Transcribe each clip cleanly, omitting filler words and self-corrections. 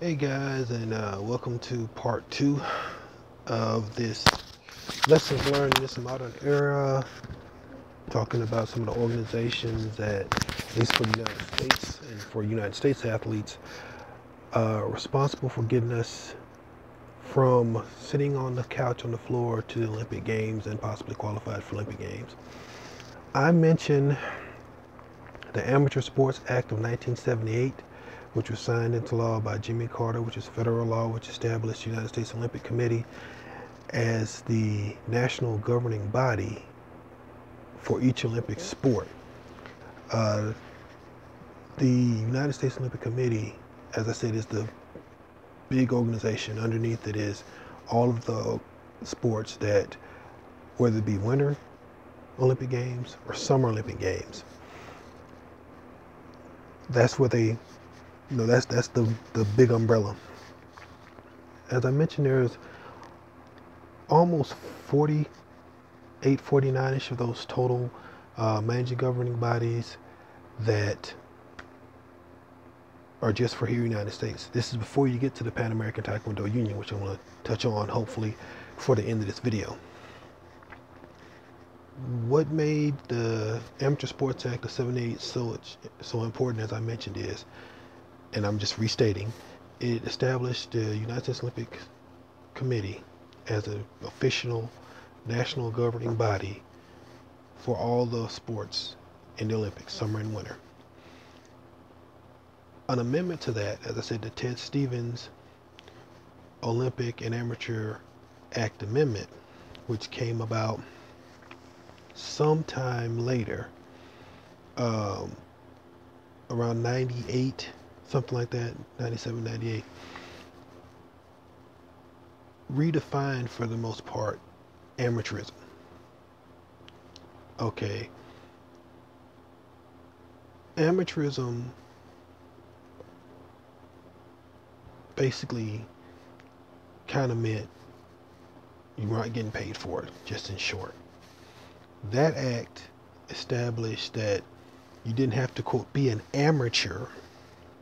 Hey guys, and welcome to part two of this lessons learned in this modern era, talking about some of the organizations that, at least for the United States and for United States athletes, responsible for getting us from sitting on the couch on the floor to the Olympic Games and possibly qualified for Olympic Games. I mentioned the Amateur Sports Act of 1978, which was signed into law by Jimmy Carter, which is federal law, which established the United States Olympic Committee as the national governing body for each Olympic sport. Uh, the United States Olympic Committee, as I said, is the big organization. Underneath it is all of the sports that, whether it be Winter Olympic Games or Summer Olympic Games, that's what they, that's the big umbrella. As I mentioned, there's almost 48, 49-ish of those total managing governing bodies that are just for here in the United States. This is before you get to the Panamera Taekwondo Union, which I want to touch on hopefully before the end of this video. What made the Amateur Sports Act of '78 so important, as I mentioned, is, and I'm just restating, it established the United States Olympic Committee as an official national governing body for all the sports in the Olympics, summer and winter. An amendment to that, as I said, the Ted Stevens Olympic and Amateur Act Amendment, which came about sometime later, around 98, something like that, 97, 98, redefined for the most part amateurism. Okay. Amateurism basically kind of meant you weren't getting paid for it, just in short. That act established that you didn't have to, quote, be an amateur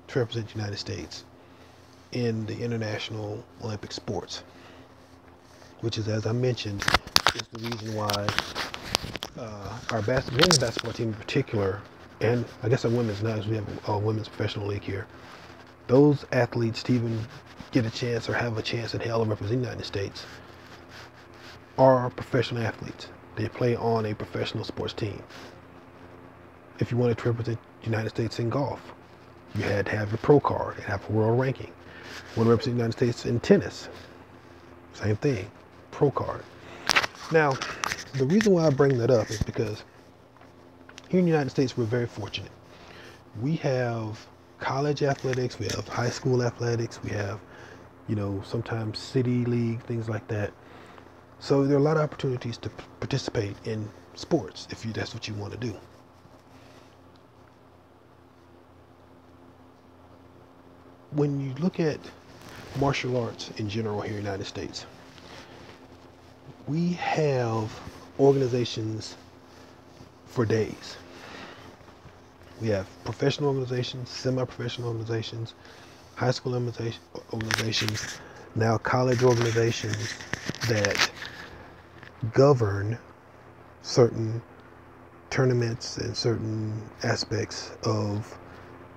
to represent the United States in the international Olympic sports, which is, as I mentioned, is the reason why our women's basketball team in particular, and I guess our women's now, we have a women's professional league here, those athletes to even get a chance or have a chance in hell of representing the United States are professional athletes. They play on a professional sports team. If you wanted to represent the United States in golf, you had to have a pro card and have a world ranking. You want to represent the United States in tennis, same thing, pro card. Now, the reason why I bring that up is because here in the United States, we're very fortunate. We have college athletics, we have high school athletics, we have, sometimes city league, things like that. So there are a lot of opportunities to participate in sports if that's what you want to do. When you look at martial arts in general here in the United States, we have organizations for days. We have professional organizations, semi-professional organizations, high school organizations, now college organizations that govern certain tournaments and certain aspects of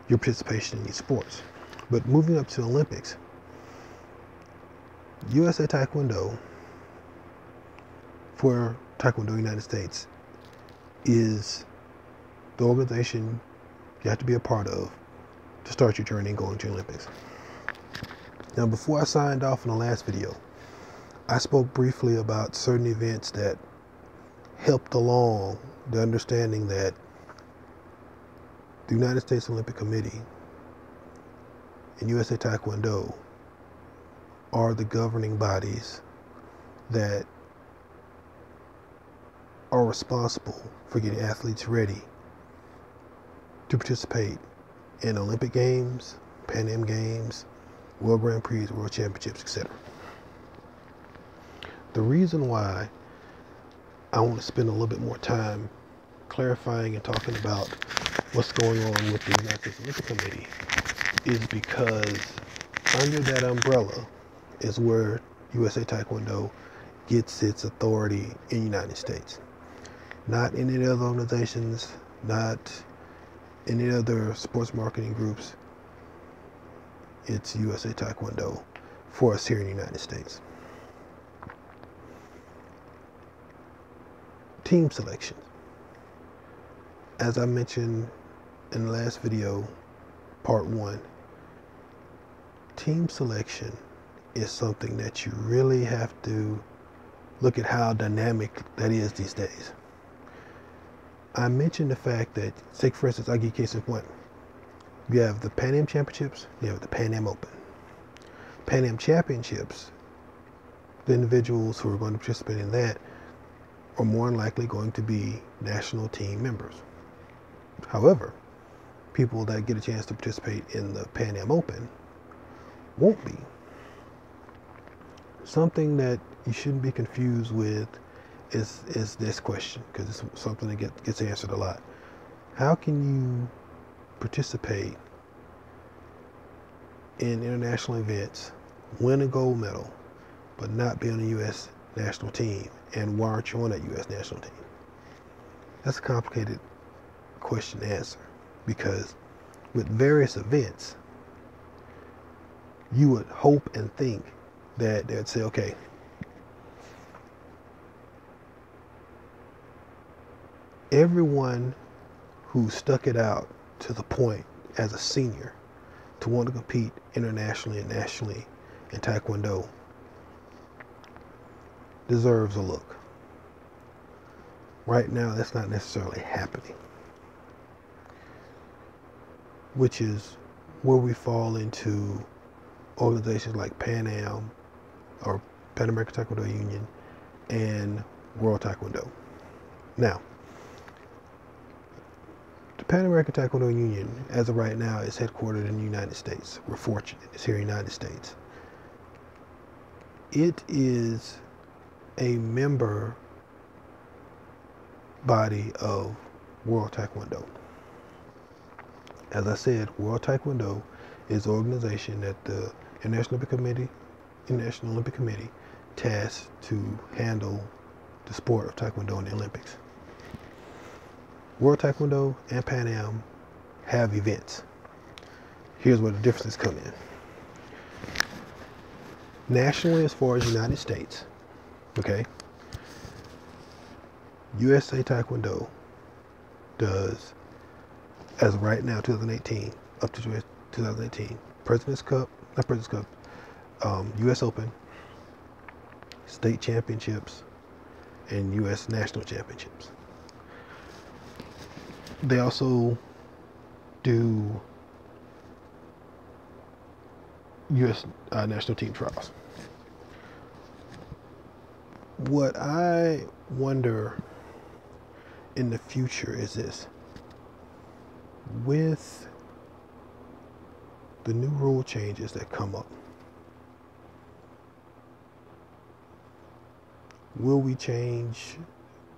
your participation in these sports. But moving up to the Olympics, USA Taekwondo, for Taekwondo United States, is the organization you have to be a part of to start your journey going to the Olympics. Now, before I signed off in the last video, I spoke briefly about certain events that helped along the understanding that the United States Olympic Committee and USA Taekwondo are the governing bodies that are responsible for getting athletes ready to participate in Olympic Games, Pan Am Games, World Grand Prix, World Championships, etc. The reason why I want to spend a little bit more time clarifying and talking about what's going on with the United States Olympic Committee is because Under that umbrella is where USA Taekwondo gets its authority in the United States. Not in any other organizations, not any other sports marketing groups. It's USA Taekwondo for us here in the United States. Team selection. As I mentioned in the last video, part 1, team selection is something that you really have to look at how dynamic that is these days. I mentioned the fact that, say for instance, I'll give you case in point. You have the Pan Am Championships, you have the Pan Am Open. Pan Am Championships, the individuals who are going to participate in that are more than likely going to be national team members. However, people that get a chance to participate in the Pan Am Open won't be. Something that you shouldn't be confused with is this question, because it's something that gets answered a lot. How can you participate in international events, win a gold medal, but not be on the U.S. national team? And why aren't you on that U.S. national team? That's a complicated question to answer, because with various events, you would hope and think that they'd say, okay, everyone who stuck it out to the point as a senior to want to compete internationally and nationally in Taekwondo deserves a look. Right now, that's not necessarily happening, which is where we fall into organizations like Pan Am or Panamera Turbo Union and World Taekwondo. Now, the Panamera Turbo Union, as of right now, is headquartered in the United States. We're fortunate it's here in the United States. It is a member body of World Taekwondo. As I said, World Taekwondo is an organization that the International Olympic Committee tasked to handle the sport of Taekwondo in the Olympics. World Taekwondo and Pan Am have events. Here's where the differences come in. Nationally, as far as the United States, okay, USA Taekwondo does, as of right now, 2018, up to 2018, US Open, state championships, and US national championships. They also do US national team trials. What I wonder in the future is this: with the new rule changes that come up, will we change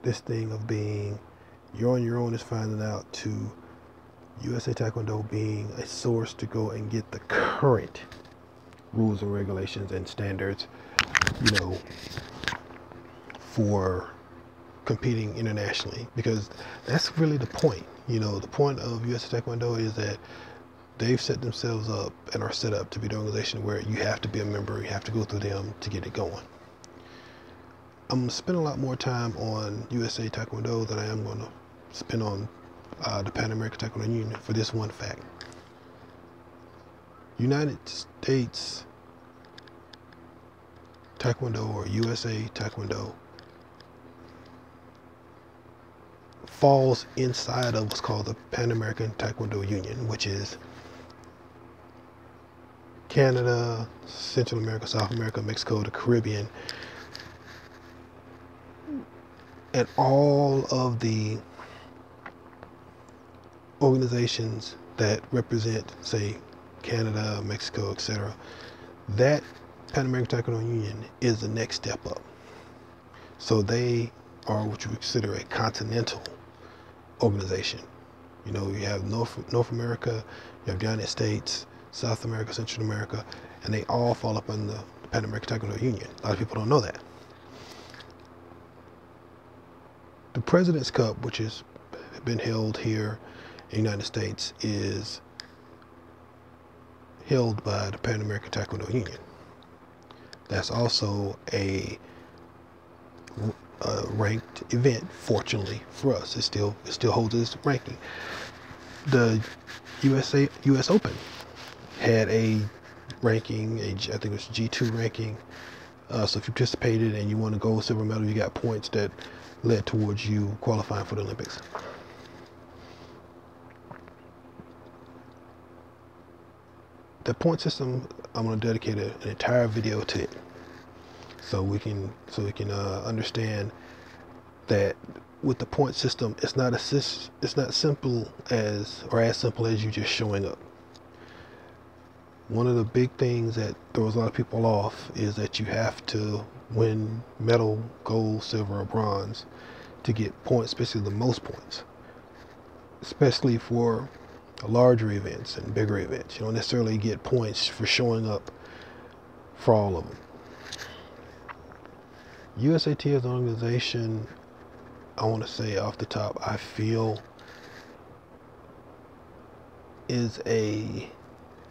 this thing of being you're on your own is finding out to USA Taekwondo being a source to go and get the current rules and regulations and standards, you know, for competing internationally? Because that's really the point. You know, the point of USA Taekwondo is that they've set themselves up and are set up to be the organization where you have to be a member, you have to go through them to get it going. I'm going to spend a lot more time on USA Taekwondo than I am going to spend on the Panamera Turbo Union for this one fact. United States Taekwondo, or USA Taekwondo, falls inside of what's called the Pan American Taekwondo Union, which is Canada, Central America, South America, Mexico, the Caribbean, and all of the organizations that represent, say, Canada, Mexico, etc. That Pan American Taekwondo Union is the next step up. So they are what you would consider a continental organization. You know, you have North America, you have the United States, South America, Central America, and they all fall up under the Panamera Taekwondo Union. A lot of people don't know that. The President's Cup, which has been held here in the United States, is held by the Pan American Taekwondo Union. That's also a ranked event. Fortunately for us, it still holds its ranking. The U.S. Open had a ranking, I think it was G2 ranking. So if you participated and you won a gold, silver medal, you got points that led towards you qualifying for the Olympics. The point system, I'm going to dedicate an entire video to it, so we can understand that with the point system, it's not simple as simple as you just showing up. One of the big things that throws a lot of people off is that you have to win medal, gold, silver, or bronze to get points, especially the most points, especially for larger events and bigger events. You don't necessarily get points for showing up for all of them. USAT as an organization, I want to say off the top, I feel is a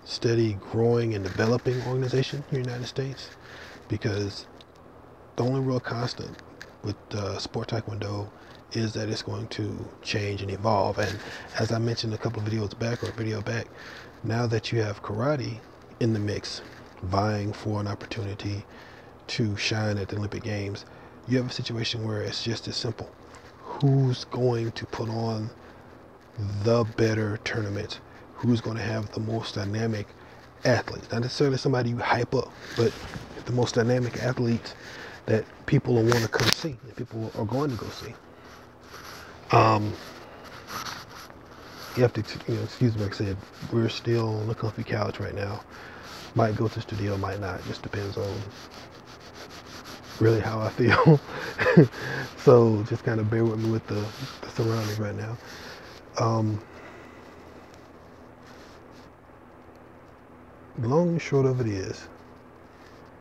steady growing and developing organization here in the United States, because the only real constant with sport taekwondo is that it's going to change and evolve. And as I mentioned a couple of videos back, or a video back, now that you have karate in the mix, vying for an opportunity to shine at the Olympic Games, you have a situation where it's just as simple. Who's going to put on the better tournament? Who's going to have the most dynamic athletes? Not necessarily somebody you hype up, but the most dynamic athletes that people will want to come see, that people are going to go see. You have to, excuse me, like I said, we're still on the comfy couch right now. Might go to the studio, might not. Just depends on really how I feel. So just kind of bear with me with the surroundings right now. Long and short of it is,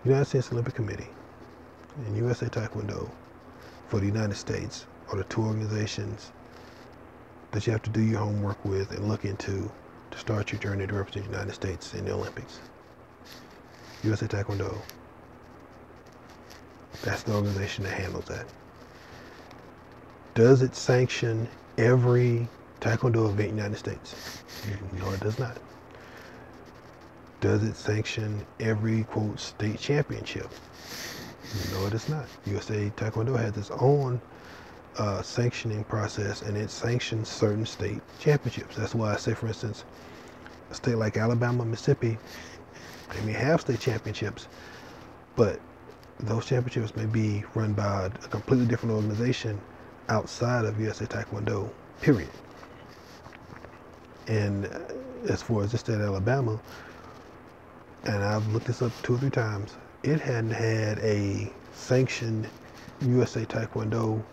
United States Olympic Committee and USA Taekwondo for the United States are the two organizations that you have to do your homework with and look into to start your journey to represent the United States in the Olympics. USA Taekwondo, that's the organization that handles that. Does it sanction every Taekwondo event in the United States? No, it does not. Does it sanction every, quote, state championship? No, it does not. USA Taekwondo has its own sanctioning process, and it sanctions certain state championships. That's why I say, for instance, a state like Alabama, Mississippi, they may have state championships, but those championships may be run by a completely different organization outside of USA Taekwondo, period. And as far as the state of Alabama, and I've looked this up 2 or 3 times, it hadn't had a sanctioned USA Taekwondo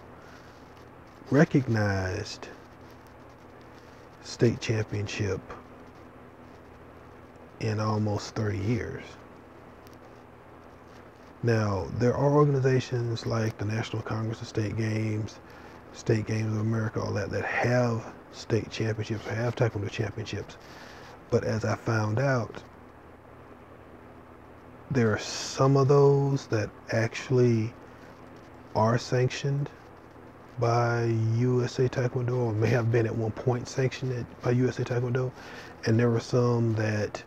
recognized state championship in almost 30 years. Now, there are organizations like the National Congress of State Games of America, all that have state championships, or have Taekwondo championships. But as I found out, there are some of those that actually are sanctioned by USA Taekwondo, or may have been at one point sanctioned by USA Taekwondo, and there were some that,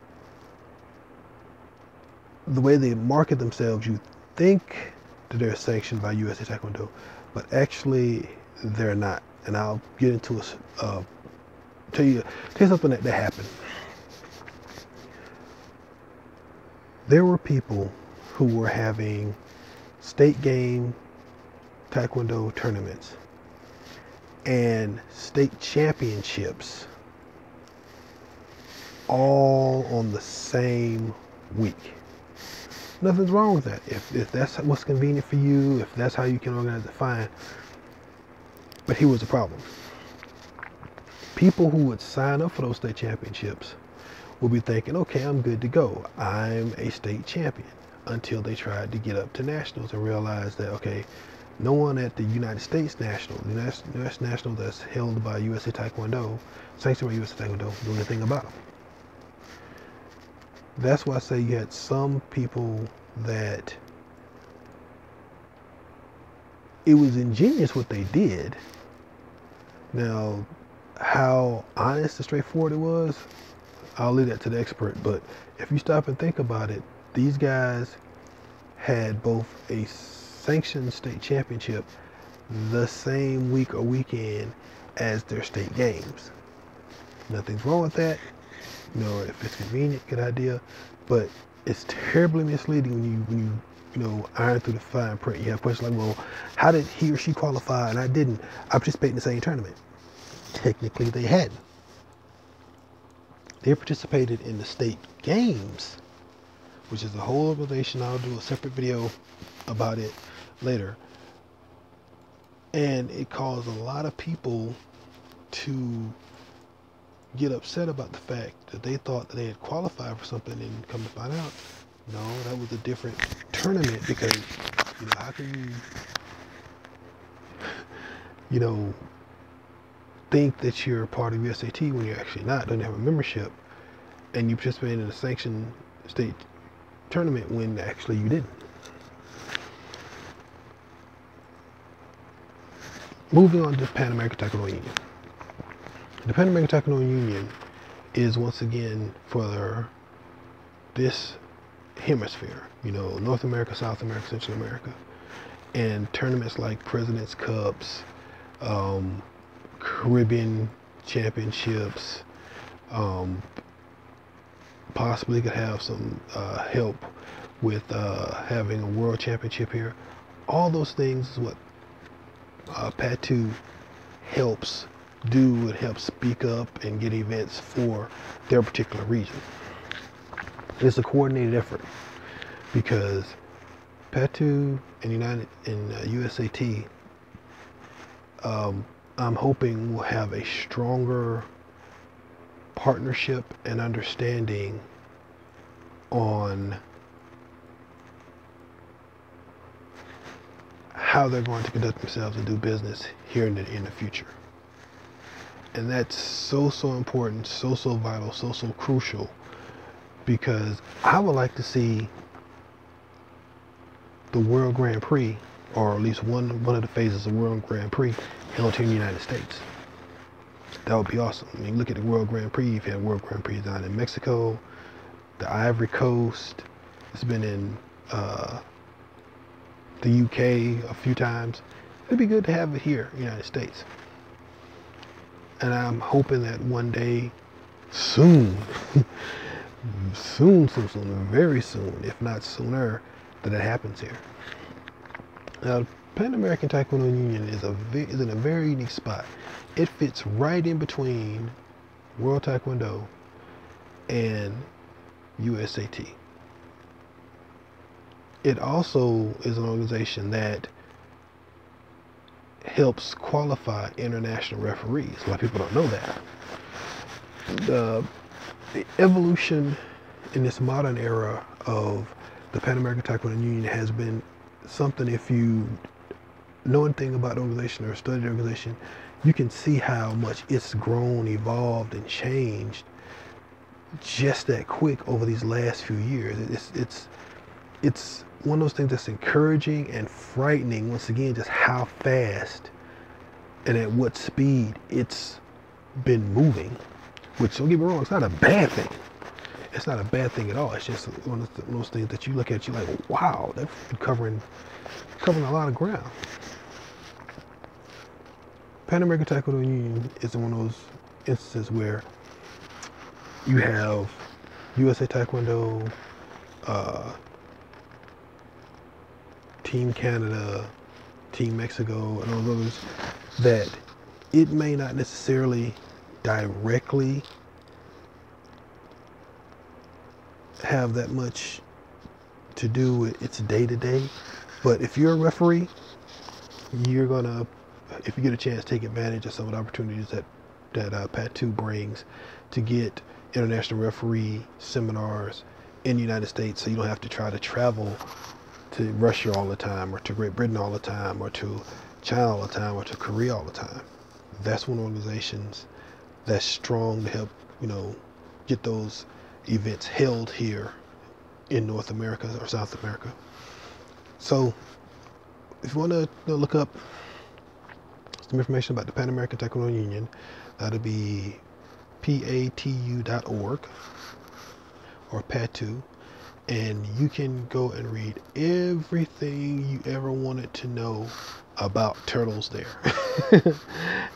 the way they market themselves, you think that they're sanctioned by USA Taekwondo, but actually they're not. And I'll get into tell you something that happened. There were people who were having state game Taekwondo tournaments and state championships all on the same week. Nothing's wrong with that. If that's what's convenient for you, if that's how you can organize it, fine. But here was the problem. People who would sign up for those state championships will be thinking, okay, I'm good to go. I'm a state champion, until they tried to get up to nationals and realized that, okay, no one at the United States National, the US National that's held by USA Taekwondo, sanctioned by USA Taekwondo, do anything about them. That's why I say you had some people that it was ingenious what they did. Now, how honest and straightforward it was, I'll leave that to the expert. But if you stop and think about it, these guys had both a sanctioned state championship the same week or weekend as their state games. Nothing's wrong with that. You know, if it's convenient, good idea. But it's terribly misleading when you iron through the fine print. You have questions like, well, how did he or she qualify and I didn't? I participated in the same tournament. Technically, they hadn't. They participated in the state games, which is a whole organization. I'll do a separate video about it later. And it caused a lot of people to get upset about the fact that they thought that they had qualified for something and come to find out, no, that was a different tournament. Because, how can you, think that you're part of USAT when you're actually not, don't have a membership, and you participate in a sanctioned state tournament when actually you didn't. Moving on to the Panamera Turbo Union. The Panamera Turbo Union is once again for this hemisphere, North America, South America, Central America, and tournaments like President's Cups, Caribbean Championships, possibly could have some help with having a World Championship here. All those things is what PAT2 helps do. It helps speak up and get events for their particular region. It's a coordinated effort because PAT2 and USAT, I'm hoping will have a stronger partnership and understanding on how they're going to conduct themselves and do business here in the future. And that's so important, so vital, so crucial, because I would like to see the World Grand Prix, or at least one of the phases of World Grand Prix, held here in the United States. That would be awesome. I mean, look at the World Grand Prix. You've had World Grand Prix down in Mexico, the Ivory Coast. It's been in the UK a few times. It'd be good to have it here in the United States. And I'm hoping that one day, soon, very soon, if not sooner, that it happens here. Now, Pan American Taekwondo Union is in a very unique spot. It fits right in between World Taekwondo and USAT. It also is an organization that helps qualify international referees. A lot of people don't know that. The evolution in this modern era of the Pan American Taekwondo Union has been something, if you know anything about the organization or study the organization, you can see how much it's grown, evolved, and changed just that quick over these last few years. It's one of those things that's encouraging and frightening, once again, just how fast and at what speed it's been moving. Which, don't get me wrong, it's not a bad thing. It's not a bad thing at all. It's just one of those things that you look at, you're like, wow, they're covering a lot of ground. Pan American Taekwondo Union is one of those instances where you have USA Taekwondo, Team Canada, Team Mexico, and all those that it may not necessarily directly have that much to do with its day-to-day, but if you're a referee, you're gonna, if you get a chance, take advantage of some of the opportunities that PAT2 brings to get international referee seminars in the United States, so you don't have to try to travel to Russia all the time, or to Great Britain all the time, or to China all the time, or to Korea all the time. That's one organizations that's strong to help, get those events held here in North America or South America. So if you want to look up some information about the Pan American Taekwondo Union, that'll be patu.org or PATU, and you can go and read everything you ever wanted to know about turtles there.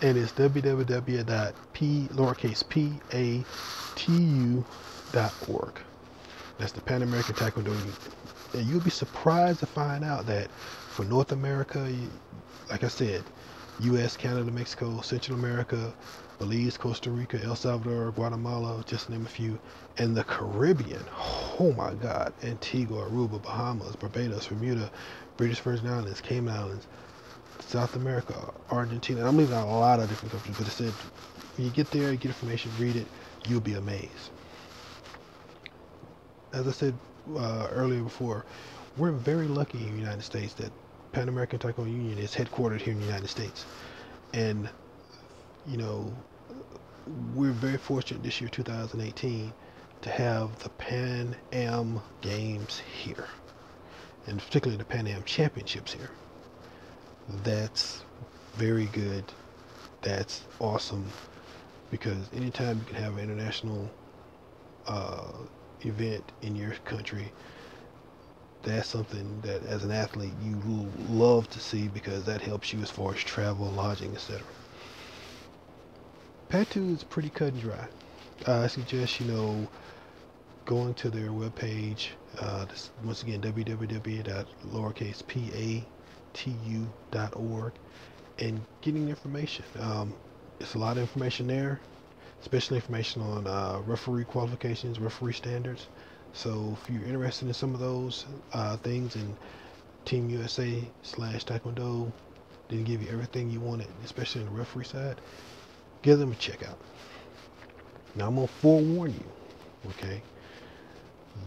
And it's www.patu.org. That's the Pan American Taekwondo Union. And you'll be surprised to find out that for North America, like I said, U.S., Canada, Mexico, Central America, Belize, Costa Rica, El Salvador, Guatemala, just to name a few, and the Caribbean, oh my God, Antigua, Aruba, Bahamas, Barbados, Bermuda, British Virgin Islands, Cayman Islands, South America, Argentina, and I'm leaving out a lot of different countries, but it said, when you get there, you get information, read it, you'll be amazed. As I said earlier before, we're very lucky in the United States that Pan American Taekwondo Union is headquartered here in the United States. And, we're very fortunate this year, 2018, to have the Pan Am Games here, and particularly the Pan Am Championships here. That's very good. That's awesome, because anytime you can have an international event in your country, that's something that as an athlete you will love to see, because that helps you as far as travel, lodging, etc. PATU is pretty cut and dry. I suggest going to their webpage, once again www.patu.org, and getting information. It's a lot of information there, especially information on referee qualifications, referee standards. So if you're interested in some of those things, and Team USA /Taekwondo didn't give you everything you wanted, especially on the referee side, give them a check out. Now I'm going to forewarn you, okay?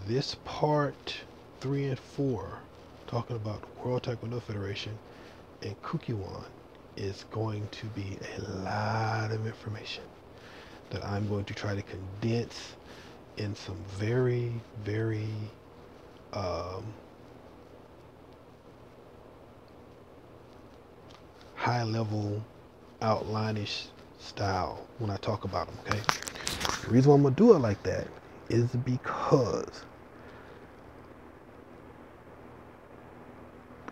This part 3 and 4, talking about the World Taekwondo Federation and Kukiwon, is going to be a lot of information that I'm going to try to condense in some very, very high level outline-ish style when I talk about them, okay? The reason why I'm gonna do it like that is because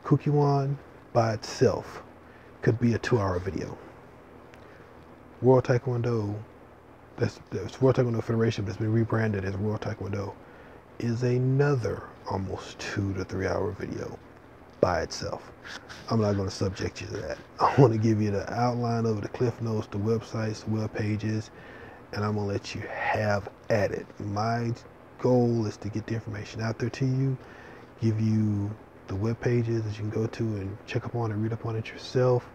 Kukiwon by itself could be a 2-hour video. World Taekwondo, that's World Taekwondo Federation, that's been rebranded as World Taekwondo, is another almost 2 to 3 hour video by itself. I'm not going to subject you to that. I want to give you the outline of the cliff notes, the websites, the web pages, and I'm going to let you have at it. My goal is to get the information out there to you, give you the web pages that you can go to and check up on and read up on it yourself,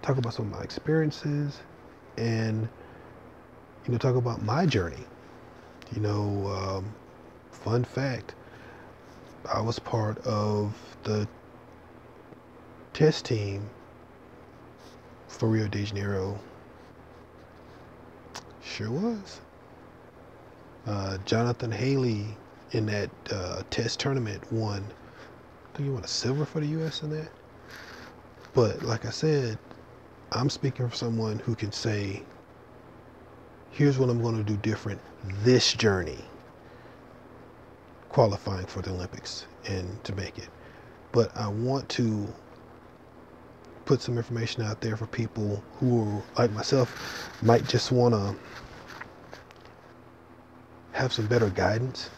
talk about some of my experiences, and talk about my journey. Fun fact, I was part of the test team for Rio de Janeiro. Sure was. Jonathan Haley in that test tournament won, I think he won a silver for the U.S. in that. But like I said, I'm speaking for someone who can say, here's what I'm going to do different this journey, qualifying for the Olympics and to make it. But I want to put some information out there for people who, like myself, might just want to have some better guidance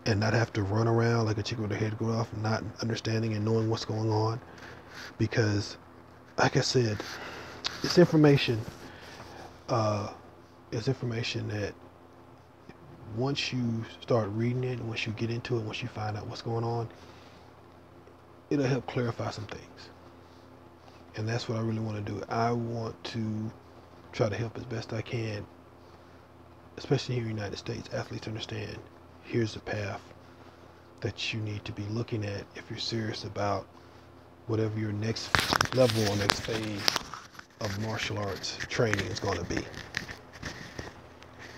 and not have to run around like a chicken with their head going off, not understanding and knowing what's going on. Because, like I said, it's information. It's information that once you start reading it, once you get into it, once you find out what's going on, it'll help clarify some things. And that's what I really want to do. I want to try to help as best I can especially here in the United States, athletes understand here's the path that you need to be looking at if you're serious about whatever your next level or next phase of martial arts training is going to be.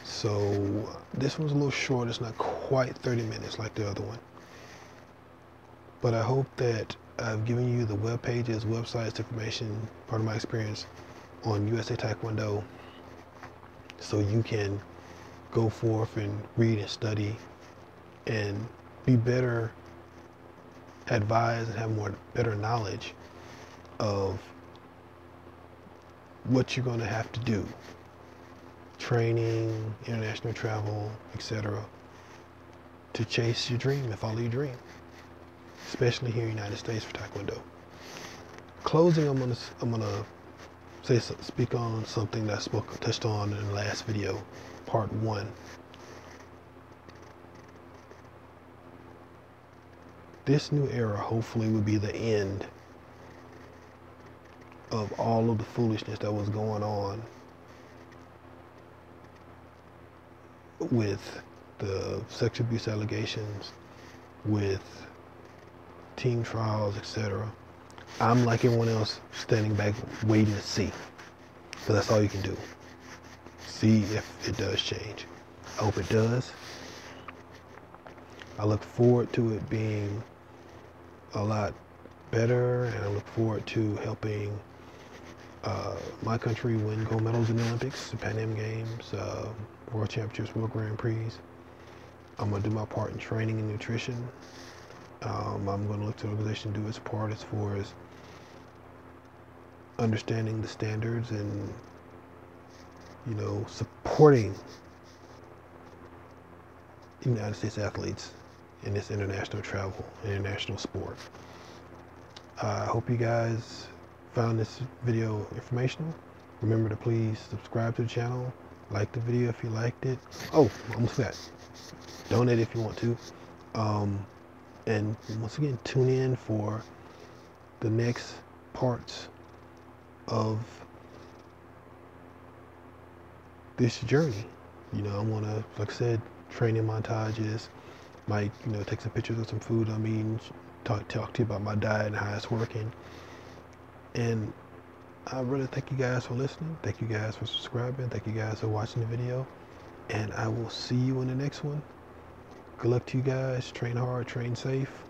So this one's a little short. It's not quite 30 minutes like the other one. But I hope that I've given you the web pages, websites, information, part of my experience on USA Taekwondo, so you can go forth and read and study and be better advised and have better knowledge of what you're going to have to do. Training, international travel, etc. to chase your dream and follow your dream, especially here in the United States for Taekwondo. Closing, I'm gonna speak on something that I touched on in the last video, part 1. This new era hopefully will be the end of all of the foolishness that was going on with the sexual abuse allegations, with team trials, etc. I'm like everyone else, standing back waiting to see, because that's all you can do. See if it does change. I hope it does. I look forward to it being a lot better, and I look forward to helping my country win gold medals in the Olympics, the Pan Am Games, World Championships, World Grand Prix. I'm going to do my part in training and nutrition. I'm going to look to the organization to do its part as far as understanding the standards and, supporting United States athletes in this international travel, international sport. I hope you guys found this video informational. Remember to please subscribe to the channel, like the video if you liked it. Oh, almost forgot. Donate if you want to. And once again, tune in for the next parts of this journey. I'm gonna, like I said, training montages. Might, take some pictures of some food I'm eating, talk to you about my diet and how it's working. And I really thank you guys for listening. Thank you guys for subscribing. Thank you guys for watching the video. And I will see you in the next one. Good luck to you guys. Train hard, train safe.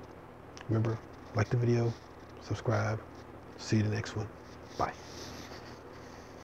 Remember, like the video, subscribe. See you in the next one. Bye.